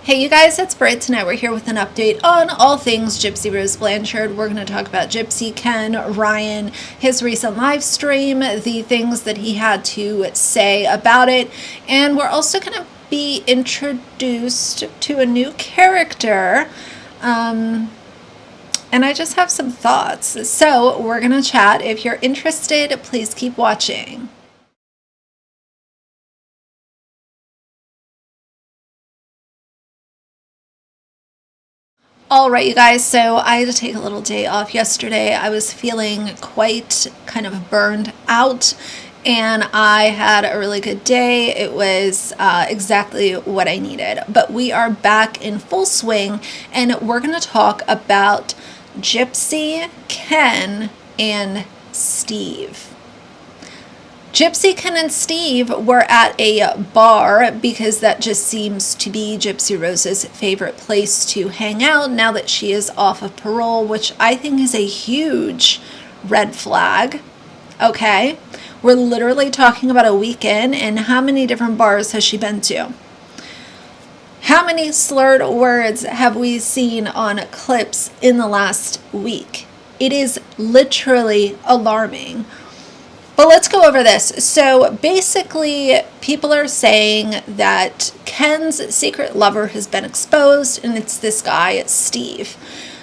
Hey you guys, it's Britt. Tonight we're here with an update on all things Gypsy Rose Blanchard. We're going to talk about Gypsy, Ken, Ryan, his recent live stream, the things that he had to say about it, and we're also going to be introduced to a new character, and I just have some thoughts. So we're going to chat. If you're interested, please keep watching. All right, you guys, so I had to take a little day off yesterday. I was feeling quite kind of burned out, and I had a really good day. It was exactly what I needed. But we are back in full swing, and we're going to talk about Gypsy, Ken, and Steve. Gypsy, Ken, and Steve were at a bar because that just seems to be Gypsy Rose's favorite place to hang out now that she is off of parole, which I think is a huge red flag. Okay, we're literally talking about a weekend, and how many different bars has she been to? How many slurred words have we seen on clips in the last week? It is literally alarming. But let's go over this. So basically, people are saying that Ken's secret lover has been exposed, and it's this guy, Steve.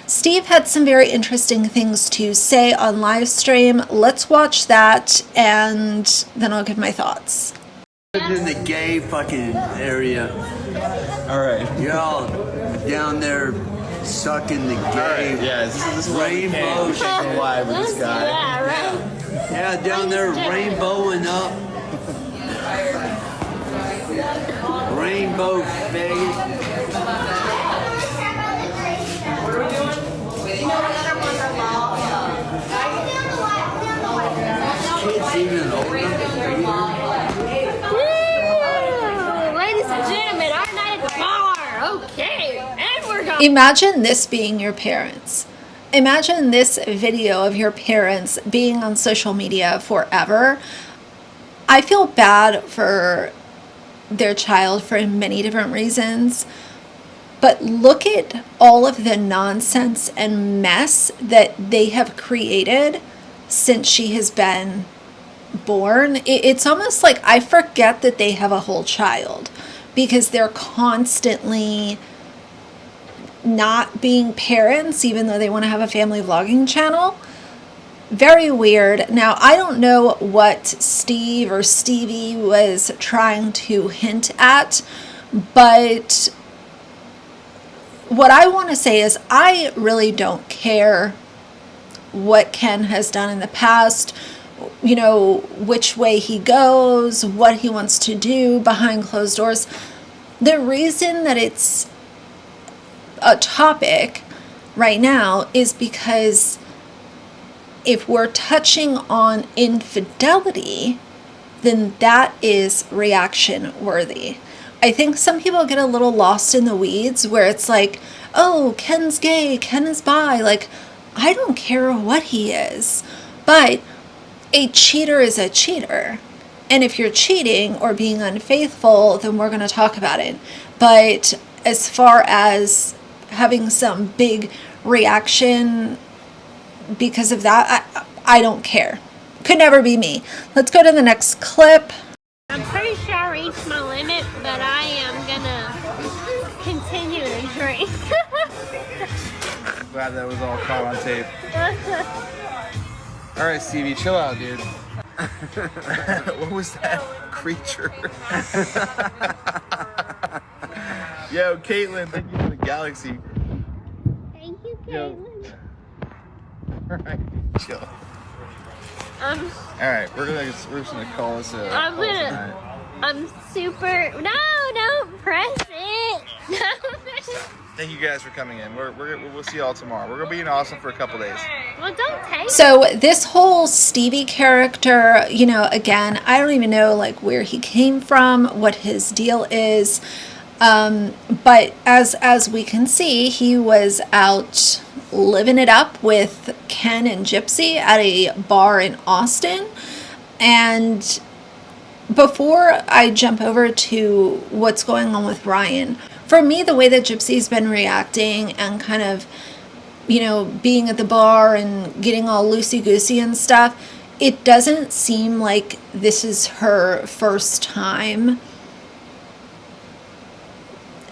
Steve had some very interesting things to say on live stream. Let's watch that, and then I'll give my thoughts. In the gay fucking area. Alright. You're all down there sucking the gay this is rainbow. Live with this guy. Yeah, right. Yeah, down there rainbowing up. Rainbow faggot. Kids even older. Ladies and gentlemen, our night at the bar. Okay, and we're going. Imagine this being your parents. Imagine this video of your parents being on social media forever. I feel bad for their child for many different reasons, but look at all of the nonsense and mess that they have created since she has been born. It's almost like I forget that they have a whole child because they're constantly not being parents, even though they want to have a family vlogging channel. Very weird. Now, I don't know what Steve or Stevie was trying to hint at, but what I want to say is I really don't care what Ken has done in the past, you know, which way he goes, what he wants to do behind closed doors. The reason that it's a topic right now is because if we're touching on infidelity, then that is reaction worthy. I think some people get a little lost in the weeds where it's like, oh, Ken's gay, Ken is bi. Like, I don't care what he is, but a cheater is a cheater. And if you're cheating or being unfaithful, then we're going to talk about it. But as far as having some big reaction because of that, I don't care. Could never be me. Let's go to the next clip. I'm pretty sure I reached my limit, but I am gonna continue to drink. Glad that was all caught on tape. Alright, Stevie, chill out, dude. What was that creature? Yo, Caitlin, thank you for the galaxy. Thank you, Caitlin. Alright, chill. Alright, we're just gonna call this a I'm super. No, don't press it. Thank you guys for coming in. We'll see y'all tomorrow. We're gonna be in Austin for a couple days. Well, don't take. So this whole Stevie character, you know, again, I don't even know like where he came from, what his deal is. But as we can see, he was out living it up with Ken and Gypsy at a bar in Austin. And before I jump over to what's going on with Ryan, for me, the way that Gypsy's been reacting and kind of, you know, being at the bar and getting all loosey-goosey and stuff, it doesn't seem like this is her first time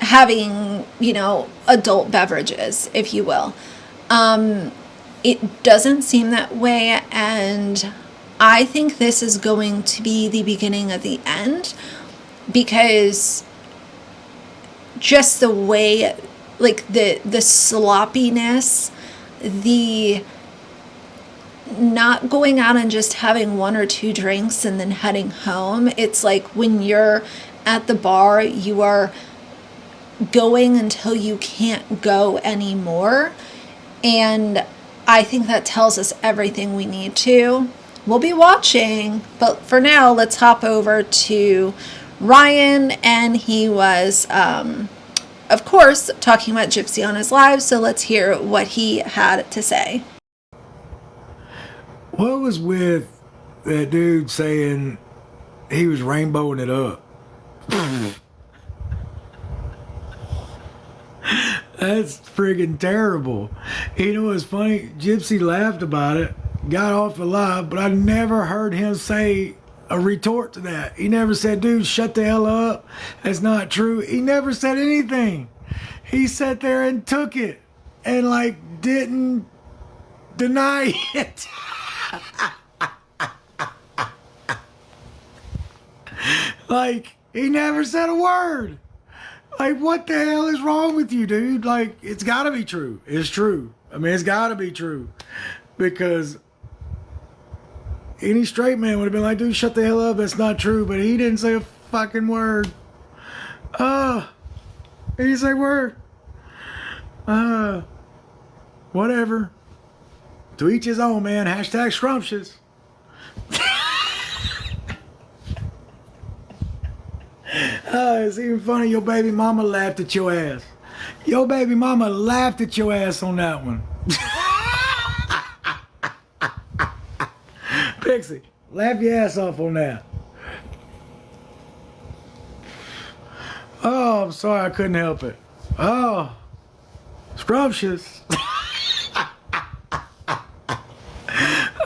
having, you know, adult beverages, if you will. It doesn't seem that way, and I think this is going to be the beginning of the end, because just the way, like, the sloppiness, the not going out and just having one or two drinks and then heading home. It's like when you're at the bar, you are going until you can't go anymore. And I think that tells us everything we need to. We'll be watching, but for now, let's hop over to Ryan. And he was, of course, talking about Gypsy on his live. So let's hear what he had to say. What was with that dude saying he was rainbowing it up? That's friggin' terrible. You know what's funny? Gypsy laughed about it, got off the live, but I never heard him say a retort to that. He never said, dude, shut the hell up. That's not true. He never said anything. He sat there and took it and, like, didn't deny it. Like, he never said a word. Like, what the hell is wrong with you, dude? Like, it's gotta be true. It's true. I mean, it's gotta be true. Because any straight man would have been like, dude, shut the hell up. That's not true. But he didn't say a fucking word. He didn't say a word. Whatever. To each his own, man. Hashtag scrumptious. It's even funny. Your baby mama laughed at your ass. Your baby mama laughed at your ass on that one. Pixie, laugh your ass off on that. Oh, I'm sorry. I couldn't help it. Oh, scrumptious.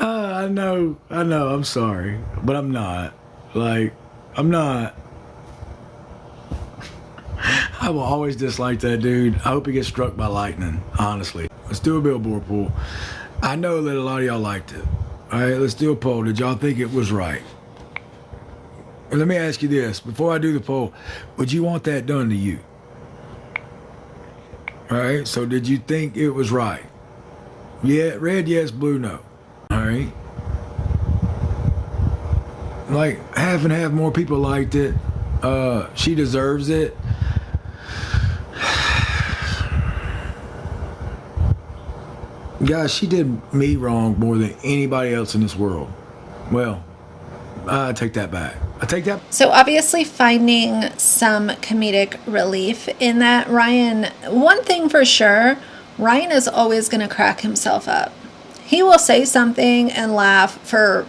I know, I'm sorry, but I'm not. Like, I'm not. I will always dislike that dude. I hope he gets struck by lightning, honestly. Let's do a billboard poll. I know that a lot of y'all liked it. All right, let's do a poll. Did y'all think it was right? And let me ask you this. Before I do the poll, would you want that done to you? All right, so did you think it was right? Yeah, red, yes, blue, no. All right. Like, half and half more people liked it. She deserves it. Guys, she did me wrong more than anybody else in this world. Well, I take that back. I take that. So obviously finding some comedic relief in that. Ryan, one thing for sure, Ryan is always going to crack himself up. He will say something and laugh for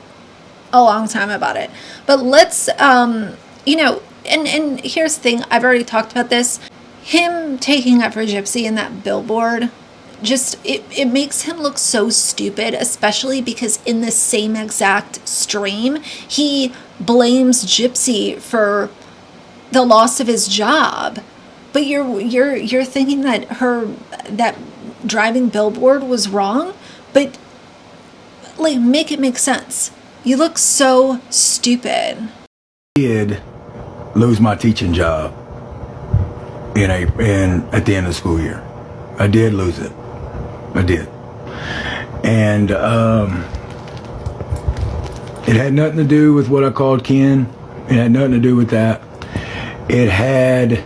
a long time about it. But let's, you know, and here's the thing. I've already talked about this. Him taking up for Gypsy in that billboard, just, it makes him look so stupid, especially because in the same exact stream, he blames Gypsy for the loss of his job. But you're thinking that that driving billboard was wrong, but like, make it make sense. You look so stupid. I did lose my teaching job at the end of the school year. I did lose it. I did. And it had nothing to do with what I called Ken. It had nothing to do with that. It had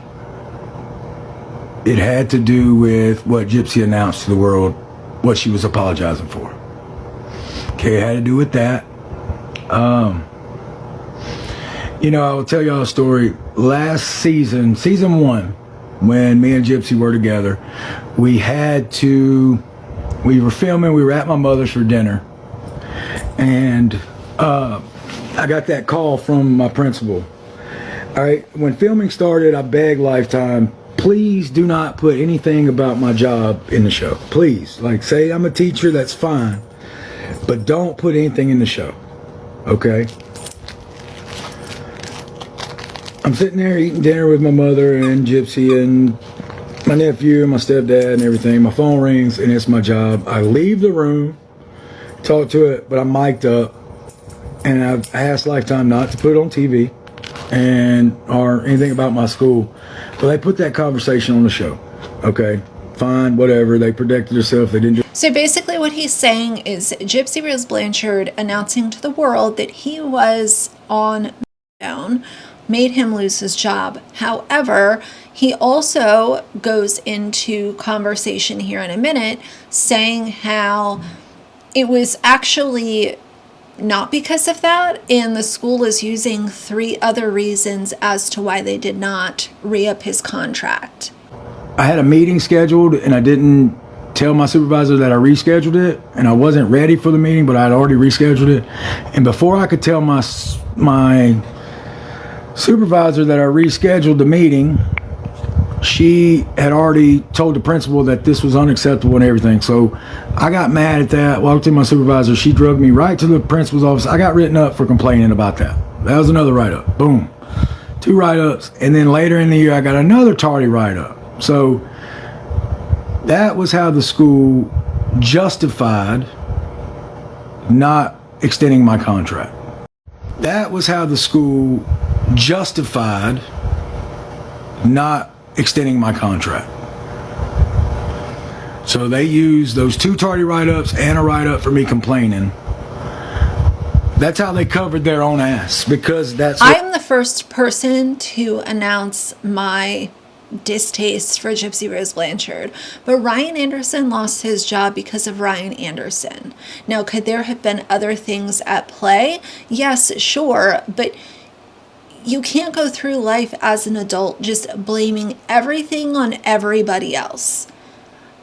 to do with what Gypsy announced to the world, what she was apologizing for. Okay, it had to do with that. You know, I will tell y'all a story. Last season 1, when me and Gypsy were together, we were filming, we were at my mother's for dinner, and I got that call from my principal. All right, when filming started, I begged Lifetime please do not put anything about my job in the show. Please. Like, say I'm a teacher, that's fine. But don't put anything in the show. Okay? I'm sitting there eating dinner with my mother and Gypsy and my nephew and my stepdad and everything. My phone rings and it's my job. I leave the room, talk to it, but I'm mic'd up. And I've asked Lifetime not to put it on TV or anything about my school. But they put that conversation on the show. Okay, fine, whatever. They protected themselves. They didn't do. So basically what he's saying is Gypsy Rose Blanchard announcing to the world that he was on down made him lose his job. However, he also goes into conversation here in a minute saying how it was actually not because of that, and the school is using 3 other reasons as to why they did not re-up his contract. I had a meeting scheduled and I didn't tell my supervisor that I rescheduled it, and I wasn't ready for the meeting, but I'd already rescheduled it. And before I could tell my supervisor that I rescheduled the meeting, she had already told the principal that this was unacceptable and everything. So I got mad at that, walked to my supervisor. She drugged me right to the principal's office. I got written up for complaining about that. That was another write-up. Boom. 2 write-ups. And then later in the year, I got another tardy write-up. So that was how the school justified not extending my contract. That was how the school justified not extending my contract. So they used those 2 tardy write-ups and a write-up for me complaining. That's how they covered their own ass, because that's what I'm the first person to announce my distaste for Gypsy Rose Blanchard, but Ryan Anderson lost his job because of Ryan Anderson. Now, could there have been other things at play? Yes, sure, but you can't go through life as an adult just blaming everything on everybody else.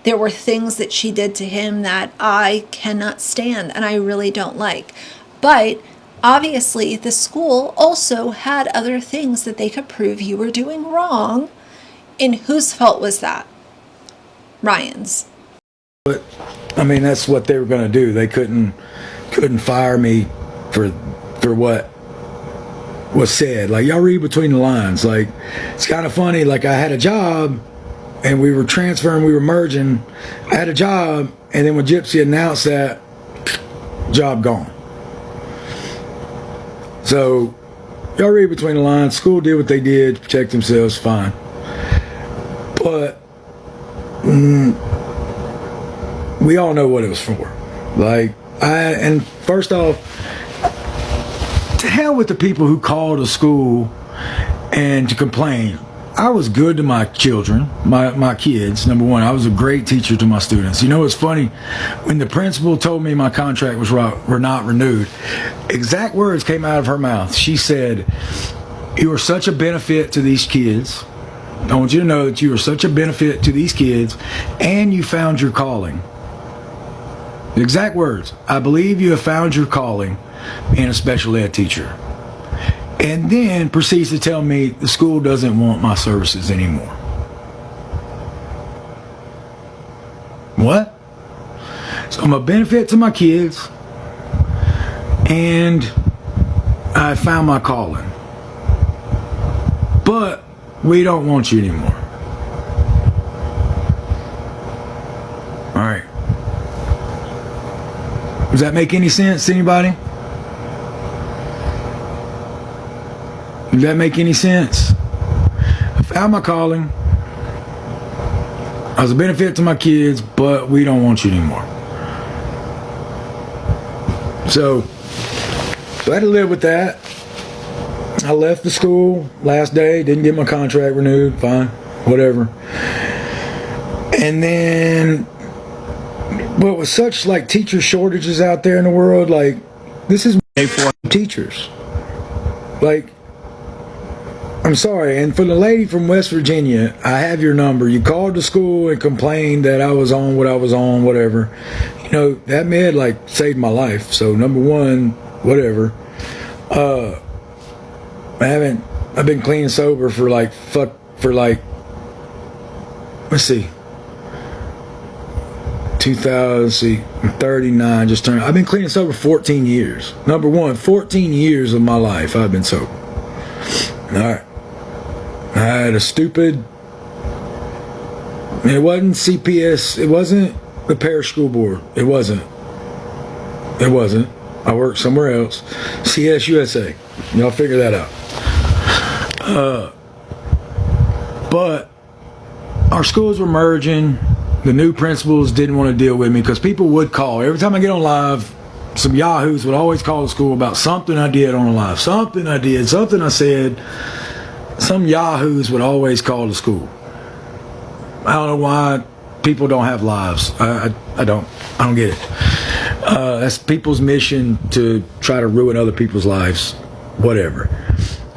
There were things that she did to him that I cannot stand and I really don't like. But obviously the school also had other things that they could prove you were doing wrong. And whose fault was that? Ryan's. But I mean, that's what they were going to do. They couldn't fire me for what was said. Like, y'all read between the lines. Like, it's kind of funny. Like, I had a job and we were transferring, we were merging. I had a job, and then when Gypsy announced that, job gone. So y'all read between the lines. School did what they did to protect themselves, fine. But we all know what it was for. Like, and first off, to hell with the people who called the school and to complain. I was good to my children, my kids. Number one, I was a great teacher to my students. You know, it's funny, when the principal told me my contract were not renewed, exact words came out of her mouth. She said, "You are such a benefit to these kids. I want you to know that you are such a benefit to these kids, and you found your calling." The exact words, "I believe you have found your calling being a special ed teacher." And then proceeds to tell me the school doesn't want my services anymore. What? So I'm a benefit to my kids, and I found my calling. But we don't want you anymore. All right. Does that make any sense to anybody? Does that make any sense? I found my calling. I was a benefit to my kids, but we don't want you anymore. So I had to live with that. I left the school last day, didn't get my contract renewed, fine, whatever. And then, but with such like teacher shortages out there in the world, like, this is for teachers. Like, I'm sorry, and for the lady from West Virginia, I have your number. You called the school and complained that I was on what I was on, whatever. You know, that med like saved my life. So number one, whatever. I've been clean and sober for like let's see, 39, just turned. I've been clean and sober 14 years. Number one, 14 years of my life I've been sober. All right. I had a stupid, it wasn't CPS, it wasn't the parish school board. It wasn't. I worked somewhere else. CSUSA. Y'all figure that out. But our schools were merging. The new principals didn't want to deal with me because people would call. Every time I get on live, some yahoos would always call the school about something I did on a live. Something I did, something I said. Some yahoos would always call the school. I don't know why people don't have lives. I don't get it. That's people's mission to try to ruin other people's lives. Whatever.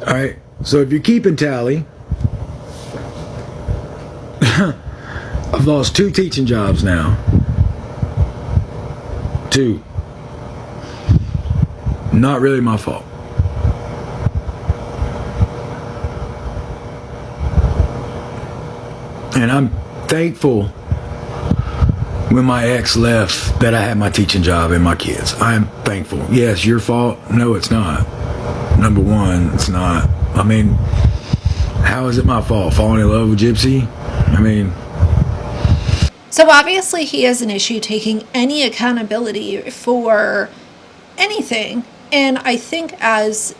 All right. So if you're keeping tally, I've lost 2 teaching jobs now. 2. Not really my fault. And I'm thankful when my ex left that I had my teaching job and my kids. I am thankful. Yes, your fault? No, it's not. Number one, it's not. I mean, how is it my fault? Falling in love with Gypsy? I mean... So obviously he has an issue taking any accountability for anything. And I think as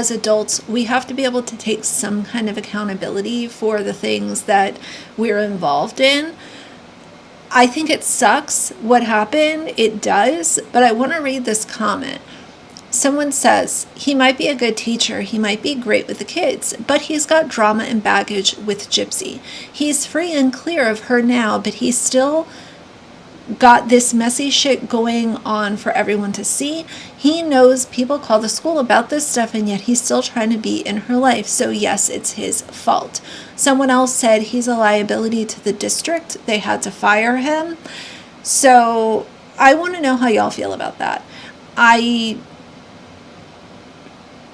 adults, we have to be able to take some kind of accountability for the things that we're involved in. I think it sucks what happened. It does. But I want to read this comment. Someone says, he might be a good teacher, he might be great with the kids, but he's got drama and baggage with Gypsy. He's free and clear of her now, but he's still got this messy shit going on for everyone to see. He knows people call the school about this stuff, and yet he's still trying to be in her life. So yes, it's his fault. Someone else said he's a liability to the district. They had to fire him. So I want to know how y'all feel about that. I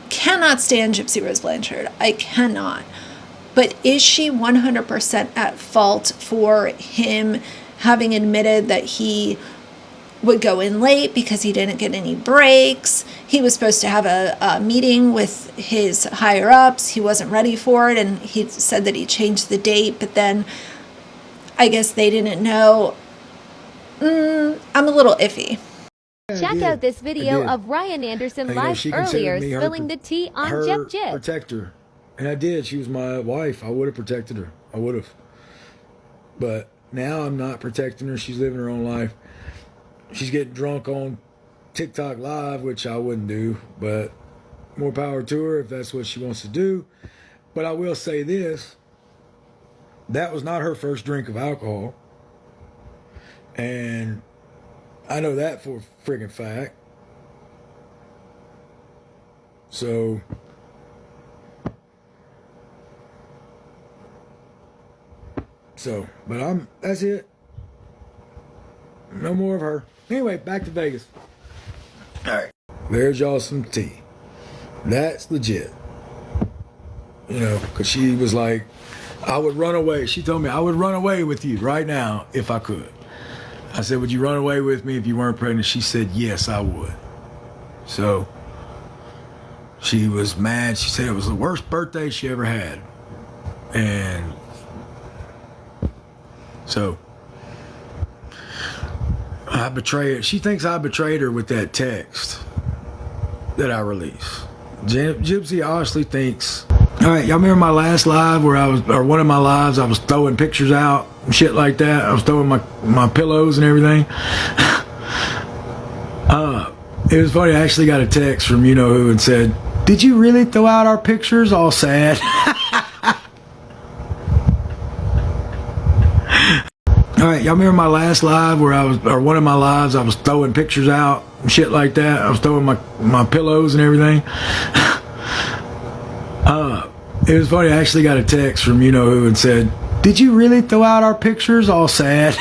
cannot stand Gypsy Rose Blanchard. I cannot. But is she 100% at fault for him having admitted that he would go in late because he didn't get any breaks? He was supposed to have a meeting with his higher ups. He wasn't ready for it, and he said that he changed the date, but then I guess they didn't know. I'm a little iffy. Check out this video of Ryan Anderson live earlier spilling the tea on Jep. Protector. And I did. She was my wife. I would have protected her. I would have. But now I'm not protecting her. She's living her own life. She's getting drunk on TikTok Live, which I wouldn't do. But more power to her if that's what she wants to do. But I will say this. That was not her first drink of alcohol. And I know that for a friggin' fact. So, but that's it. No more of her. Anyway, back to Vegas. All right. There's y'all some tea. That's legit. You know, because she was like, I would run away. She told me, I would run away with you right now if I could. I said, would you run away with me if you weren't pregnant? She said, yes, I would. So she was mad. She said it was the worst birthday she ever had. And so I betrayed her. She thinks I betrayed her with that text that I released. Gypsy honestly thinks. All right, y'all remember my last live where one of my lives, I was throwing pictures out and shit like that. I was throwing my pillows and everything. It was funny. I actually got a text from you-know-who and said, did you really throw out our pictures? All sad. All right, y'all remember my last live where one of my lives, I was throwing pictures out and shit like that. I was throwing my pillows and everything. It was funny. I actually got a text from you-know-who and said, did you really throw out our pictures? All sad.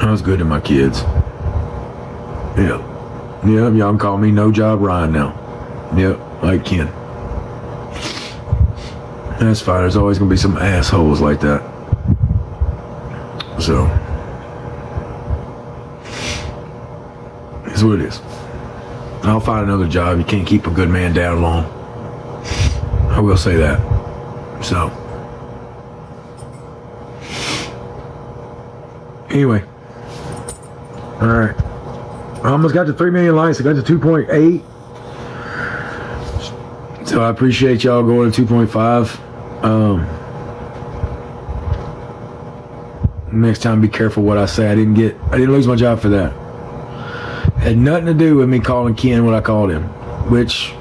I was good to my kids. Yeah. Y'all can call me No Job Ryan now. Yep, like Ken. That's fine. There's always gonna be some assholes like that. So, it's what it is. I'll find another job. You can't keep a good man down long. I will say that. So, anyway. Alright. I almost got to 3 million likes. I got to 2.8. So I appreciate y'all going to 2.5. Next time, be careful what I say. I didn't lose my job for that. Had nothing to do with me calling Ken what I called him, which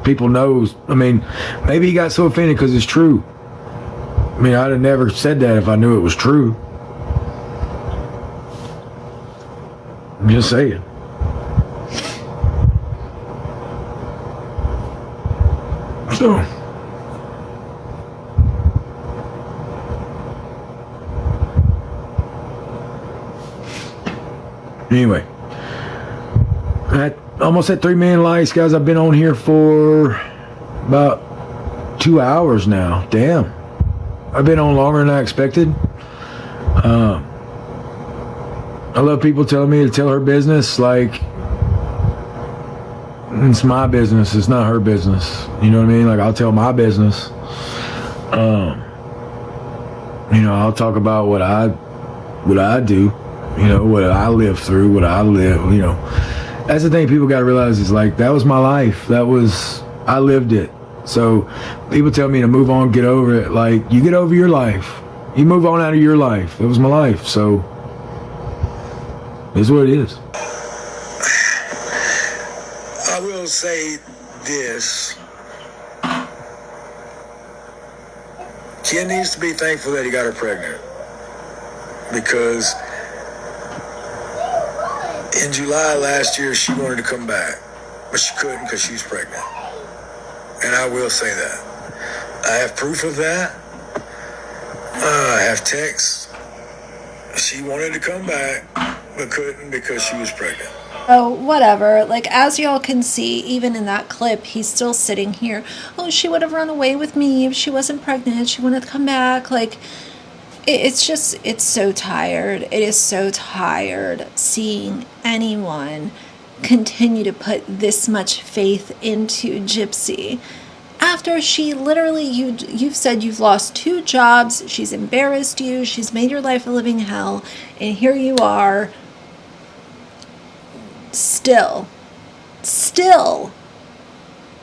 people knows. I mean, maybe he got so offended because it's true. I mean, I'd have never said that if I knew it was true. I'm just saying. So, anyway, I almost at 3 million likes, guys. I've been on here for about 2 hours now. Damn, I've been on longer than I expected. I love people telling me to tell her business like it's my business. It's not her business. You know what I mean? Like, I'll tell my business. You know, I'll talk about what I do. You know, what I live through, what I live. You know, that's the thing people got to realize is like that was my life. I lived it. So people tell me to move on, get over it. Like, you get over your life. You move on out of your life. It was my life. So it's what it is. I will say this. Ken needs to be thankful that he got her pregnant. Because in July last year, she wanted to come back. But she couldn't because she was pregnant. And I will say that. I have proof of that. I have texts. She wanted to come back, but couldn't because she was pregnant. Oh, whatever. Like, as y'all can see, even in that clip, he's still sitting here. Oh, she would have run away with me if she wasn't pregnant. She wanted to come back. Like, it's so tired. It is so tired seeing anyone continue to put this much faith into Gypsy. After she literally, you've said you've lost 2 jobs, she's embarrassed you, she's made your life a living hell, and here you are, still,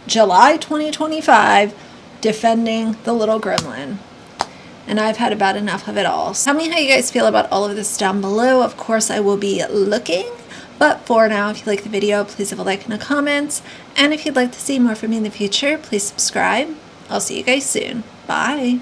July 2025, defending the little gremlin. And I've had about enough of it all. Tell me how you guys feel about all of this down below. Of course, I will be looking. But for now, if you like the video, please leave a like and a comment. And if you'd like to see more from me in the future, please subscribe. I'll see you guys soon. Bye.